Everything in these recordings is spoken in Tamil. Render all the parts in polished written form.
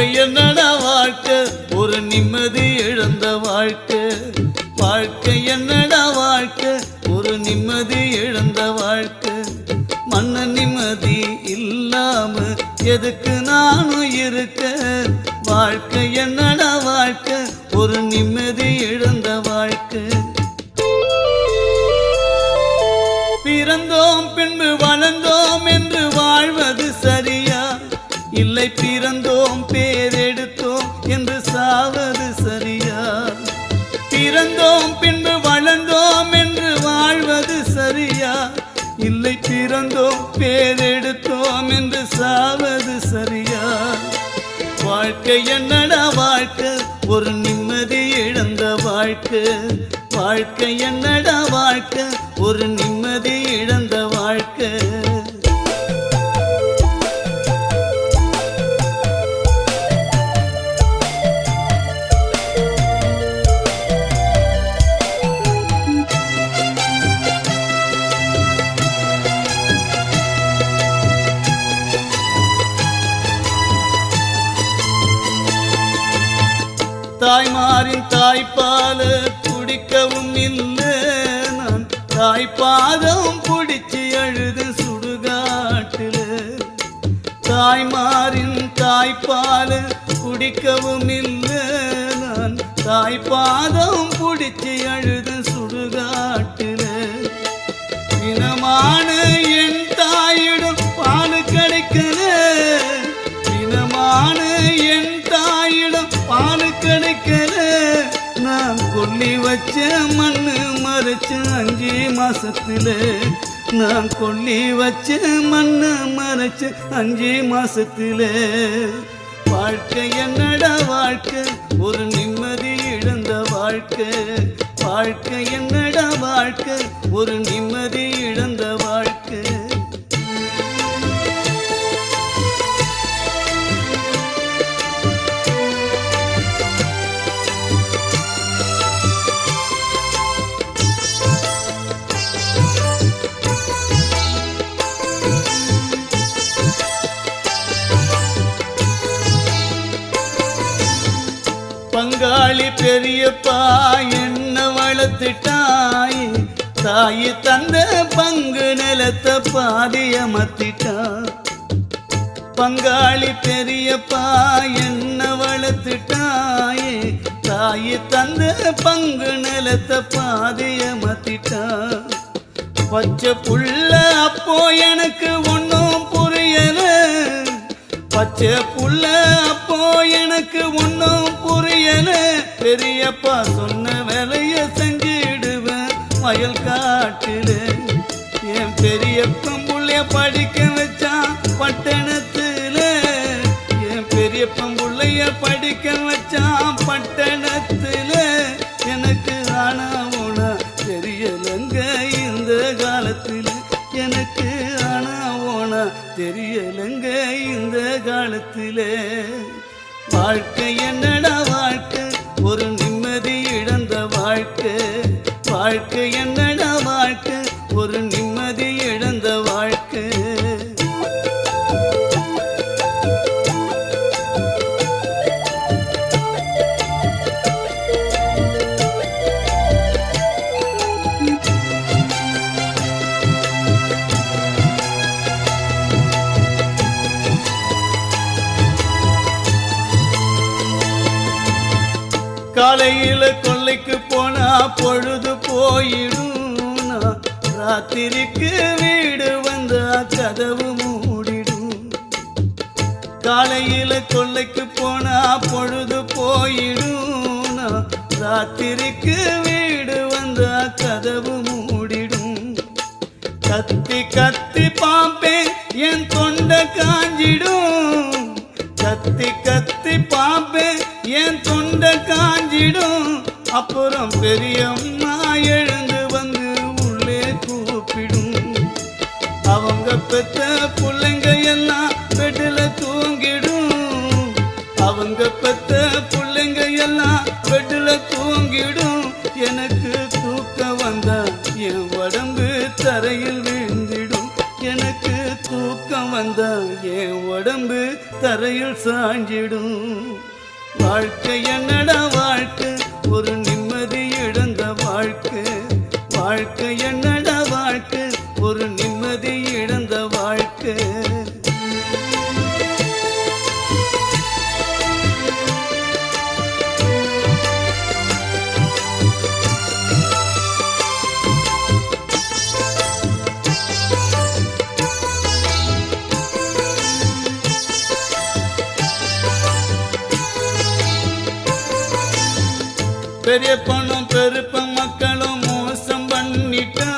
வாழ்க்கை என்னடா வாழ்க்கை, ஒரு நிம்மதி இழந்த வாழ்க்கை. வாழ்க்கை என்னடா வாழ்க்கை, ஒரு நிம்மதி இழந்த வாழ்க்கை. மன நிம்மதி இல்லாம எதுக்கு நானும் இருக்க. வாழ்க்கை என்னடா வாழ்க்கை, ஒரு நிம்மதி இழந்த வாழ்க்கை. பிறந்தோம் பின்பு வளர்ந்தோம் என்று வாழ்வது சரியா, இல்லை பிறந்தோம் பேரெடுத்தோம் என்று சாவது சரியா? பிறந்தோம் பின்பு வளர்ந்தோம் என்று வாழ்வது சரியா, இல்லை பிறந்தோம் பேரெடுத்தோம் என்று சாவது சரியா? வாழ்க்கை என்னடா வாழ்க்கை, ஒரு நிம்மதி இழந்த வாழ்க்கை. வாழ்க்கை என்னடா வாழ்க்கை, ஒரு நிம்மதி இழந்த வாழ்க்கை. தாய்மாரின் தாய்ப்பால குடிக்கவும் இல்லை, நான் தாய்ப்பாதம் பிடிச்சி அழுது சுடுகாட்டில். தாய்மாரின் தாய்ப்பால குடிக்கவும் இல்லை, நான் தாய்ப்பாதம் பிடிச்சி அழுது சுடுகாட்டில். தினமான என் தாயிடம் பால் கிடைக்கல, தினமான என் தாயிடம் பால் கிடைக்கல. நான் கொல்லி வச்ச மண்ணு மறைச்ச 5 மாசத்துல, நான் கொல்லி வச்ச மண்ணு மறைச்ச 5 மாசத்துல. வாழ்க்கை என்னடா வாழ்க்கை, ஒரு நிம்மதி இழந்த வாழ்க்கை. வாழ்க்கை என்னடா வாழ்க்கை, ஒரு நிம்மதி இழந்த வாழ்க்கை. பங்காளி பெரியப்பா என்ன வளர்த்துட்டாய், தாயி தந்த பங்கு நிலத்தை பாதி அமர்த்திட்டா. பங்காளி பெரியப்பா என்ன வளர்த்துட்டாய், தாயி தந்த பங்கு நிலத்தை பாதி அமர்த்திட்டா. பச்சை புள்ள அப்போ எனக்கு ஒன்னும் புரியல, பச்சை புள்ள அப்போ எனக்கு ஒன்னும் புரியல. பெரியப்பா சொன்ன வேலைய செஞ்சிடுவேன் வயல் காட்டில. என் பெரியப்பன் புள்ளைய படிக்க வச்சான் பட்டணத்துல, என் பெரியப்பன் புள்ளைய படிக்க வச்சான் பட்டணத்துல. எனக்கு ஆனா உனா தெரியலங்க இந்த காலத்துல, எனக்கு ஆனா ஓனா தெரியலங்க இந்த காலத்திலே. வாழ்க்கை என்னடா வாழ்க்கை, ஒரு நிம்மதி இழந்த வாழ்க்கை. வாழ்க்கை என்னடா வாழ்க்கை, ஒரு நிம்மதி இழந்த வாழ்க்கை. காலையில கொல்லைக்கு போனா பொழுது போயிடும், ராத்திரிக்கு வீடு வந்தா கதவு மூடிடும். காலையில கொல்லைக்கு போனா பொழுது போயிடும், ராத்திரிக்கு வீடு வந்தா கதவு மூடிடும். கத்தி கத்தி பாம்பேன் என் தொண்டை காஞ்சிடும், கத்தி கத்தி பாம்பேன் என் தொண்டை காஞ்சிடும். அப்புறம் பெரியம்மா எழுந்து வந்து உள்ளே கூப்பிடும். அவங்க பெத்த பிள்ளைங்க எல்லாம் பெட்டில தூங்கிடும், அவங்க பெத்த பிள்ளைங்க எல்லாம் பெட்டில தூங்கிடும். எனக்கு தூக்கம் வந்தா என் உடம்பு தரையில் விழுந்திடும், எனக்கு தூக்கம் வந்தா என் உடம்பு தரையில் சாஞ்சிடும். வாழ்க்கை என்னடா வாழ்க்கை, ஒரு நிம்மதி இழந்த வாழ்க்கை. வாழ்க்கை என்னடா வாழ்க்கை, ஒரு நிம்மதி இழந்த வாழ்க்கை. பெரிய பணம் பெருப்ப மக்களும் மோசம் பண்ணிட்டா.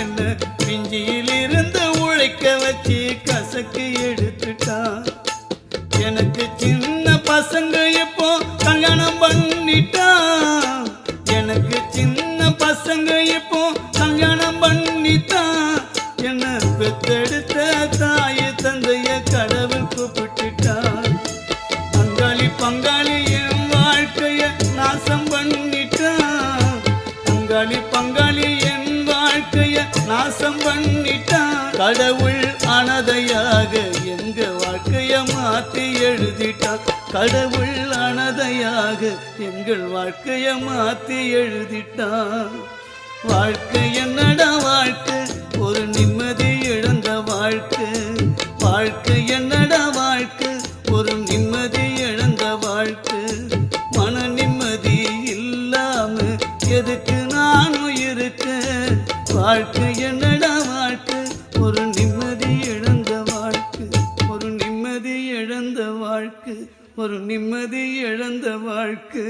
என்ன பிஞ்சியில் இருந்து உழைக்க வச்சு கசக்கு எடுத்துட்டா. எனக்கு சின்ன பசங்க இப்போ கல்யாணம் பண்ணிட்டா. எனக்கு சின்ன பசங்க இப்போ கல்யாணம் பண்ணிட்டா. என்ன பெத்தெடுத்த தாய் தந்தைய கடவுள் கூப்பிட்டுட்டா. பங்காளி பங்காளி என் வாழ்க்கைய நாசம் பண்ணிட்டா. பங்காளி பங்காளி என் வாழ்க்கைய நாசம் பண்ணிட்டா. கடவுள் அனதையாக எங்க வாழ்க்கைய மாற்றி எழுதிட்டா. கடவுள் அனதையாக எங்கள் வாழ்க்கைய மாற்றி எழுதிட்டா. வாழ்க்கை என்னடா வாழ்க்கை, ஒரு நிம்மதி இழந்த வாழ்க்கை. வாழ்க்கை என்னடா வாழ்க்கை, ஒரு நிம்மதி இழந்த வாழ்க்கை. மன நிம்மதி இல்லாம எதுக்கு நானும் இருக்கேன். வாழ்க்கை என்னடா வாழ்க்கை, ஒரு நிம்மதி இழந்த வாழ்க்கை. ஒரு நிம்மதி இழந்த வாழ்க்கை, ஒரு நிம்மதி இழந்த வாழ்க்கை.